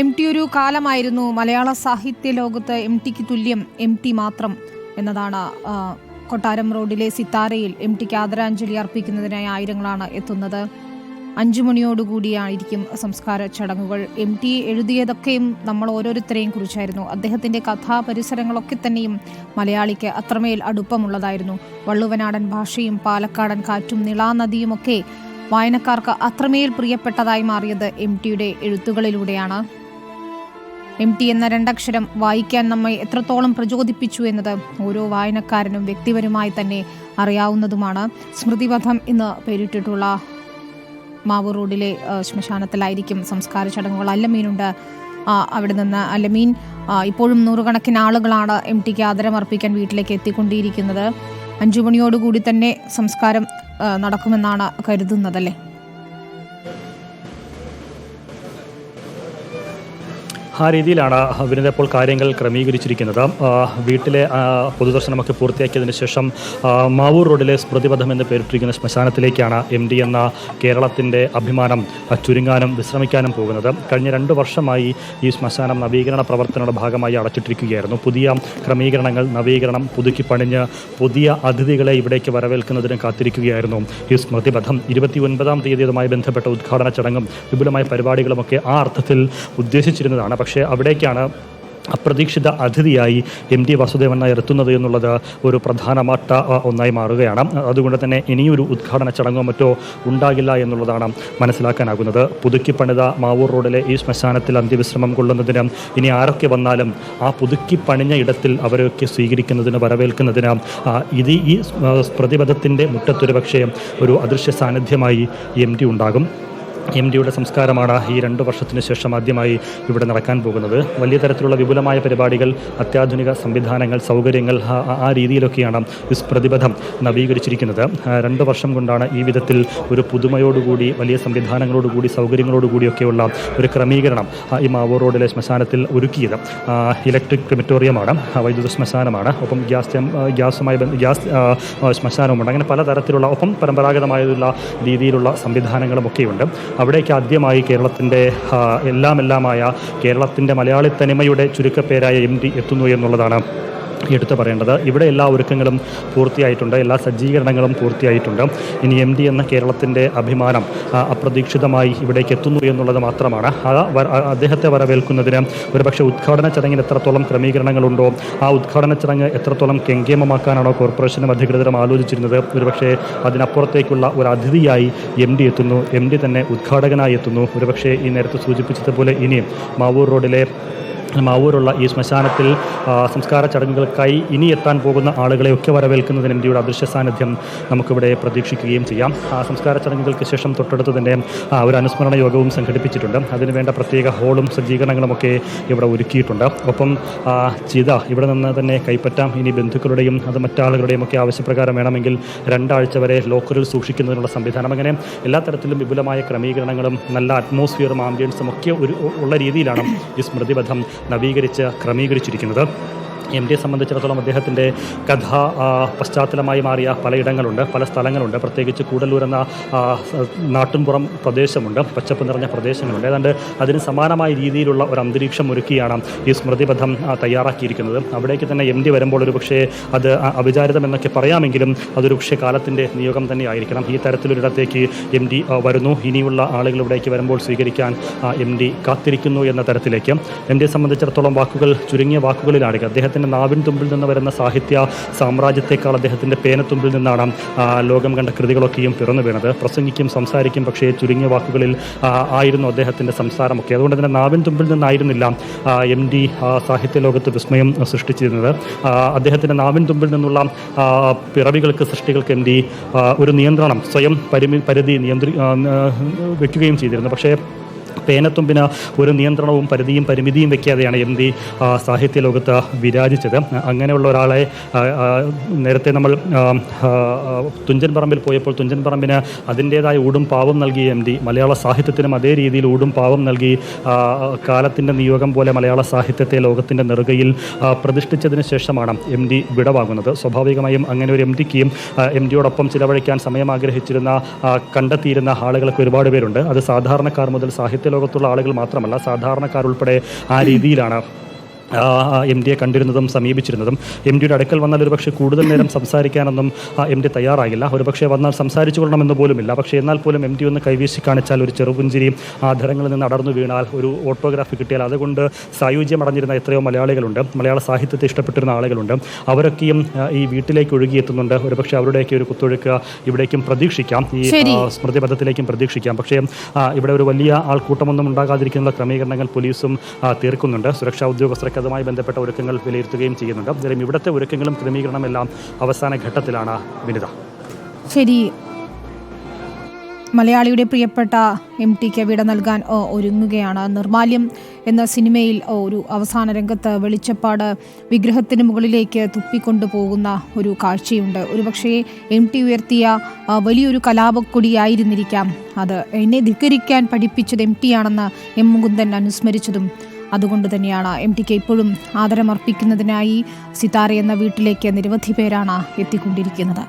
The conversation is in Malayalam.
എം ടി ഒരു കാലമായിരുന്നു മലയാള സാഹിത്യ ലോകത്ത് എം ടിക്ക് തുല്യം എം ടി മാത്രം എന്നതാണ്. കൊട്ടാരം റോഡിലെ സിത്താരയിൽ എം ടിക്ക് ആദരാഞ്ജലി അർപ്പിക്കുന്നതിനായി ആയിരങ്ങളാണ് എത്തുന്നത്. 5 മണിയോടുകൂടിയായിരിക്കും സംസ്കാര ചടങ്ങുകൾ. എം ടി എഴുതിയതൊക്കെയും നമ്മൾ ഓരോരുത്തരെയും കുറിച്ചായിരുന്നു. അദ്ദേഹത്തിൻ്റെ കഥാപരിസരങ്ങളൊക്കെ തന്നെയും മലയാളിക്ക് അത്രമേൽ അടുപ്പമുള്ളതായിരുന്നു. വള്ളുവനാടൻ ഭാഷയും പാലക്കാടൻ കാറ്റും നിളാനദിയുമൊക്കെ വായനക്കാർക്ക് അത്രമേൽ പ്രിയപ്പെട്ടതായി മാറിയത് എം ടിയുടെ എഴുത്തുകളിലൂടെയാണ്. എം ടി എന്ന രണ്ടക്ഷരം വായിക്കാൻ നമ്മെ എത്രത്തോളം പ്രചോദിപ്പിച്ചു എന്നത് ഓരോ വായനക്കാരനും വ്യക്തിപരമായി തന്നെ അറിയാവുന്നതുമാണ്. സ്മൃതിപഥം എന്ന് പേരിട്ടിട്ടുള്ള മാവൂർ റോഡിലെ ശ്മശാനത്തിലായിരിക്കും സംസ്കാര ചടങ്ങുകൾ. അല്ലമീനുണ്ട് അവിടെ നിന്ന്. അല്ലമീൻ, ഇപ്പോഴും നൂറുകണക്കിന് ആളുകളാണ് എം ടിക്ക് ആദരമർപ്പിക്കാൻ വീട്ടിലേക്ക് എത്തിക്കൊണ്ടിരിക്കുന്നത്. 5 മണിയോടുകൂടി തന്നെ സംസ്കാരം നടക്കുമെന്നാണ് കരുതുന്നതല്ലേ? ആ രീതിയിലാണ് വിനീത ഇപ്പോൾ കാര്യങ്ങൾ ക്രമീകരിച്ചിരിക്കുന്നത്. വീട്ടിലെ പൊതുദർശനമൊക്കെ പൂർത്തിയാക്കിയതിന് ശേഷം മാവൂർ റോഡിലെ സ്മൃതിപഥം എന്ന് പേരിട്ടിരിക്കുന്ന ശ്മശാനത്തിലേക്കാണ് എം ടി എന്ന കേരളത്തിൻ്റെ അഭിമാനം ചുരുങ്ങാനും വിശ്രമിക്കാനും പോകുന്നത്. കഴിഞ്ഞ 2 വർഷമായി ഈ ശ്മശാനം നവീകരണ പ്രവർത്തനങ്ങളുടെ ഭാഗമായി അടച്ചിട്ടിരിക്കുകയായിരുന്നു. പുതിയ ക്രമീകരണങ്ങൾ, നവീകരണം, പുതുക്കി പണിഞ്ഞ് പുതിയ അതിഥികളെ ഇവിടേക്ക് വരവേൽക്കുന്നതിനും കാത്തിരിക്കുകയായിരുന്നു ഈ സ്മൃതിപഥം. 29-ാം തീയതിയുമായി ബന്ധപ്പെട്ട ഉദ്ഘാടന ചടങ്ങും വിപുലമായ പരിപാടികളുമൊക്കെ ആ അർത്ഥത്തിൽ ഉദ്ദേശിച്ചിരുന്നതാണ്. പക്ഷേ അവിടേക്കാണ് അപ്രതീക്ഷിത അതിഥിയായി എം ടി വാസുദേവൻ നായർ എത്തുന്നത് എന്നുള്ളത് ഒരു പ്രധാനപ്പെട്ട ഒന്നായി മാറുകയാണ്. അതുകൊണ്ട് തന്നെ ഇനിയൊരു ഉദ്ഘാടന ചടങ്ങോ മറ്റോ ഉണ്ടാകില്ല എന്നുള്ളതാണ് മനസ്സിലാക്കാനാകുന്നത്. പുതുക്കി പണിത മാവൂർ റോഡിലെ ഈ ശ്മശാനത്തിൽ അന്ത്യവിശ്രമം കൊള്ളുന്നതിന് ഇനി ആരൊക്കെ വന്നാലും ആ പുതുക്കി പണിഞ്ഞ ഇടത്തിൽ അവരൊക്കെ സ്വീകരിക്കുന്നതിന്, വരവേൽക്കുന്നതിന് ഈ പ്രതിപഥത്തിൻ്റെ മുറ്റത്തൊരു പക്ഷേ ഒരു അദൃശ്യ സാന്നിധ്യമായി എം ടി ഉണ്ടാകും. എം ടിയുടെ സംസ്കാരമാണ് ഈ 2 വർഷത്തിന് ശേഷം ആദ്യമായി ഇവിടെ നടക്കാൻ പോകുന്നത്. വലിയ തരത്തിലുള്ള വിപുലമായ പരിപാടികൾ, അത്യാധുനിക സംവിധാനങ്ങൾ, സൗകര്യങ്ങൾ, ആ രീതിയിലൊക്കെയാണ് ഈ പ്രതിപഥം നവീകരിച്ചിരിക്കുന്നത്. 2 വർഷം കൊണ്ടാണ് ഈ വിധത്തിൽ ഒരു പുതുമയോടുകൂടി, വലിയ സംവിധാനങ്ങളോടുകൂടി, സൗകര്യങ്ങളോടുകൂടിയൊക്കെയുള്ള ഒരു ക്രമീകരണം ഈ മാവൂർ റോഡിലെ ശ്മശാനത്തിൽ ഒരുക്കിയത്. ഇലക്ട്രിക് ക്രിമറ്റോറിയമാണ്, വൈദ്യുത ശ്മശാനമാണ്, ഒപ്പം ഗ്യാസ് ശ്മശാനവുമുണ്ട്. അങ്ങനെ പലതരത്തിലുള്ള, ഒപ്പം പരമ്പരാഗതമായുള്ള രീതിയിലുള്ള സംവിധാനങ്ങളുമൊക്കെയുണ്ട്. അവിടേക്ക് ആദ്യമായി കേരളത്തിൻ്റെ എല്ലാമായ കേരളത്തിൻ്റെ മലയാളി തനിമയുടെ ചുരുക്കപ്പേരായ എം ടി എത്തുന്നു എന്നുള്ളതാണ് എടുത്തു പറയേണ്ടത്. ഇവിടെ എല്ലാ ഒരുക്കങ്ങളും പൂർത്തിയായിട്ടുണ്ട്, എല്ലാ സജ്ജീകരണങ്ങളും പൂർത്തിയായിട്ടുണ്ട്. ഇനി എം ടി എന്ന കേരളത്തിൻ്റെ അഭിമാനം അപ്രതീക്ഷിതമായി ഇവിടേക്ക് എത്തുന്നു എന്നുള്ളത് മാത്രമാണ്. അദ്ദേഹത്തെ വരവേൽക്കുന്നതിന് ഒരുപക്ഷെ ഉദ്ഘാടന ചടങ്ങിന് എത്രത്തോളം ക്രമീകരണങ്ങളുണ്ടോ, ആ ഉദ്ഘാടന ചടങ്ങ് എത്രത്തോളം കെങ്കേമമാക്കാനാണോ കോർപ്പറേഷനും അധികൃതരും ആലോചിച്ചിരുന്നത്, ഒരുപക്ഷെ അതിനപ്പുറത്തേക്കുള്ള ഒരു അതിഥിയായി എം ടി എത്തുന്നു. എം ടി തന്നെ ഉദ്ഘാടകനായി എത്തുന്നു. ഒരുപക്ഷെ ഈ നേരത്തെ സൂചിപ്പിച്ചതുപോലെ ഇനിയും മാവൂരുള്ള ഈ ശ്മശാനത്തിൽ സംസ്കാര ചടങ്ങുകൾക്കായി ഇനി എത്താൻ പോകുന്ന ആളുകളെയൊക്കെ വരവേൽക്കുന്നതിന് എം ടിയുടെ അദൃശ്യ സാന്നിധ്യം നമുക്കിവിടെ പ്രതീക്ഷിക്കുകയും ചെയ്യാം. സംസ്കാര ചടങ്ങുകൾക്ക് ശേഷം തൊട്ടടുത്ത് തന്നെ ഒരു അനുസ്മരണ യോഗവും സംഘടിപ്പിച്ചിട്ടുണ്ട്. അതിനുവേണ്ട പ്രത്യേക ഹോളും സജ്ജീകരണങ്ങളുമൊക്കെ ഇവിടെ ഒരുക്കിയിട്ടുണ്ട്. ഒപ്പം ഇവിടെ നിന്ന് തന്നെ കൈപ്പറ്റാം. ഇനി ബന്ധുക്കളുടെയും അത് മറ്റാളുകളുടെയും ഒക്കെ ആവശ്യപ്രകാരം വേണമെങ്കിൽ 2 ആഴ്ച വരെ ലോക്കറിൽ സൂക്ഷിക്കുന്നതിനുള്ള സംവിധാനം, അങ്ങനെ എല്ലാ തരത്തിലും വിപുലമായ ക്രമീകരണങ്ങളും നല്ല അറ്റ്മോസ്ഫിയറും ആംബിയൻസും ഒക്കെ ഉള്ള രീതിയിലാണ് ഈ സ്മൃതിപഥം നവീകരിച്ച് ക്രമീകരിച്ചിരിക്കുന്നത്. എം ടിയെ സംബന്ധിച്ചിടത്തോളം അദ്ദേഹത്തിൻ്റെ കഥാ പശ്ചാത്തലമായി മാറിയ പലയിടങ്ങളുണ്ട്, പല സ്ഥലങ്ങളുണ്ട്. പ്രത്യേകിച്ച് കൂടല്ലൂർ എന്ന നാട്ടിൻപുറം പ്രദേശമുണ്ട്, പച്ചപ്പ് നിറഞ്ഞ പ്രദേശങ്ങളുണ്ട്. ഏതാണ്ട് അതിന് സമാനമായ രീതിയിലുള്ള ഒരു അന്തരീക്ഷം ഒരുക്കിയാണ് ഈ സ്മൃതിപഥം തയ്യാറാക്കിയിരിക്കുന്നത്. അവിടേക്ക് തന്നെ എം ടി വരുമ്പോൾ ഒരു പക്ഷേ അത് അവിചാരിതമെന്നൊക്കെ പറയാമെങ്കിലും അതൊരു പക്ഷേ കാലത്തിൻ്റെ നിയോഗം തന്നെ ആയിരിക്കണം. ഈ തരത്തിലൊരിടത്തേക്ക് എം ടി വരുന്നു. ഇനിയുള്ള ആളുകൾ ഇവിടേക്ക് വരുമ്പോൾ സ്വീകരിക്കാൻ എം ടി കാത്തിരിക്കുന്നു എന്ന തരത്തിലേക്ക്. എം ടിയെ സംബന്ധിച്ചിടത്തോളം വാക്കുകൾ ചുരുങ്ങിയ വാക്കുകളിലാണ്. അദ്ദേഹത്തിൻ്റെ നാവിൻ തുമ്പിൽ നിന്ന് വരുന്ന സാഹിത്യ സാമ്രാജ്യത്തെക്കാൾ അദ്ദേഹത്തിൻ്റെ പേനത്തുമ്പിൽ നിന്നാണ് ലോകം കണ്ട കൃതികളൊക്കെയും പിറന്നു വീണത്. പ്രസംഗിക്കും, സംസാരിക്കും, പക്ഷേ ചുരുങ്ങിയ വാക്കുകളിൽ ആയിരുന്നു അദ്ദേഹത്തിൻ്റെ സംസാരമൊക്കെ. അതുകൊണ്ട് തന്നെ നാവിൻ തുമ്പിൽ നിന്നായിരുന്നില്ല എം ടി സാഹിത്യ ലോകത്ത് വിസ്മയം സൃഷ്ടിച്ചിരുന്നത്. അദ്ദേഹത്തിൻ്റെ നാവിൻ തുമ്പിൽ നിന്നുള്ള പിറവികൾക്ക്, സൃഷ്ടികൾക്ക് എം ടി ഒരു നിയന്ത്രണം, സ്വയം പരിധി വയ്ക്കുകയും ചെയ്തിരുന്നു. പക്ഷേ പേനത്തുമ്പിന് ഒരു നിയന്ത്രണവും പരിമിതിയും വെക്കാതെയാണ് എം ടി സാഹിത്യ ലോകത്ത് വിരാജിച്ചത്. അങ്ങനെയുള്ള ഒരാളെ നേരത്തെ നമ്മൾ തുഞ്ചൻ പറമ്പിൽ പോയപ്പോൾ തുഞ്ചൻ പറമ്പിന് അതിൻ്റേതായ ഊടും പാവം നൽകി എം ടി മലയാള സാഹിത്യത്തിനും അതേ രീതിയിൽ ഊടും പാവം നൽകി കാലത്തിൻ്റെ നിയോഗം പോലെ മലയാള സാഹിത്യത്തെ ലോകത്തിൻ്റെ നെറുകയിൽ പ്രതിഷ്ഠിച്ചതിന് ശേഷമാണ് എം ടി വിടവാങ്ങുന്നത്. സ്വാഭാവികമായും അങ്ങനെ ഒരു എം ടിക്ക് എം ടിയോടൊപ്പം ചിലവഴിക്കാൻ സമയം ആഗ്രഹിച്ചിരുന്ന, കണ്ടെത്തിയിരുന്ന ആളുകളൊക്കെ ഒരുപാട് പേരുണ്ട്. അത് സാധാരണക്കാർ മുതൽ സാഹിത്യ സാഹിത്യ ലോകത്തുള്ള ആളുകൾ മാത്രമല്ല സാധാരണക്കാരുൾപ്പെടെ ആ രീതിയിലാണ് എം ഡിയെ കണ്ടിരുന്നതും സമീപിച്ചിരുന്നതും. എം ഡിയുടെ അടുക്കൽ വന്നാൽ ഒരുപക്ഷെ കൂടുതൽ നേരം സംസാരിക്കാനൊന്നും എം ഡി തയ്യാറാകില്ല. ഒരുപക്ഷെ വന്നാൽ സംസാരിച്ചു കൊള്ളണമെന്ന് പോലുമില്ല. പക്ഷേ എന്നാൽ പോലും എം ഡി ഒന്ന് കൈവീശി കാണിച്ചാൽ ഒരു ചെറുപുഞ്ചിരിയും ആധരങ്ങളിൽ നിന്ന് അടർന്നു വീണാൽ ഒരു ഓട്ടോഗ്രാഫ് കിട്ടിയാൽ അതുകൊണ്ട് സായുജ്യമടഞ്ഞിരുന്ന എത്രയോ മലയാളികളുണ്ട്. മലയാള സാഹിത്യത്തെ ഇഷ്ടപ്പെട്ടിരുന്ന ആളുകളുണ്ട്. അവരൊക്കെയും ഈ വീട്ടിലേക്ക് ഒഴുകിയെത്തുന്നുണ്ട്. ഒരുപക്ഷെ അവരുടെയൊക്കെ ഒരു കുത്തൊഴുക്ക് ഇവിടേക്കും പ്രതീക്ഷിക്കാം, ഈ സ്മൃതിപഥത്തിലേക്കും പ്രതീക്ഷിക്കാം. പക്ഷേ ഇവിടെ ഒരു വലിയ ആൾക്കൂട്ടമൊന്നും ഉണ്ടാകാതിരിക്കുന്ന ക്രമീകരണങ്ങൾ പോലീസും തീർക്കുന്നുണ്ട്. സുരക്ഷാ ഉദ്യോഗസ്ഥർക്ക് അതുമായി ബന്ധപ്പെട്ട ഒരുക്കങ്ങൾ വിലയിരുത്തുകയും ചെയ്യുന്നുണ്ട്. എന്തായാലും ഇവിടുത്തെ ഒരുക്കങ്ങളും ക്രമീകരണമെല്ലാം അവസാന ഘട്ടത്തിലാണ് വിനിത. ശരി, മലയാളിയുടെ പ്രിയപ്പെട്ട എം ടിക്ക് വിട നൽകാൻ ഒരുങ്ങുകയാണ്. നിർമാല്യം എന്ന സിനിമയിൽ ഒരു അവസാന രംഗത്ത് വെളിച്ചപ്പാട് വിഗ്രഹത്തിന് മുകളിലേക്ക് തുപ്പിക്കൊണ്ടുപോകുന്ന ഒരു കാഴ്ചയുണ്ട്. ഒരുപക്ഷേ എം ടി ഉയർത്തിയ വലിയൊരു കലാപക്കൊടിയായിരുന്നിരിക്കാം അത്. എന്നെ ധിക്കരിക്കാൻ പഠിപ്പിച്ചത് എം ടി ആണെന്ന് എം മുകുന്ദൻ അനുസ്മരിച്ചതും അതുകൊണ്ട് തന്നെയാണ്. എം ടിക്ക് ഇപ്പോഴും ആദരമർപ്പിക്കുന്നതിനായി സിതാര എന്ന വീട്ടിലേക്ക് നിരവധി പേരാണ് എത്തിക്കൊണ്ടിരിക്കുന്നത്.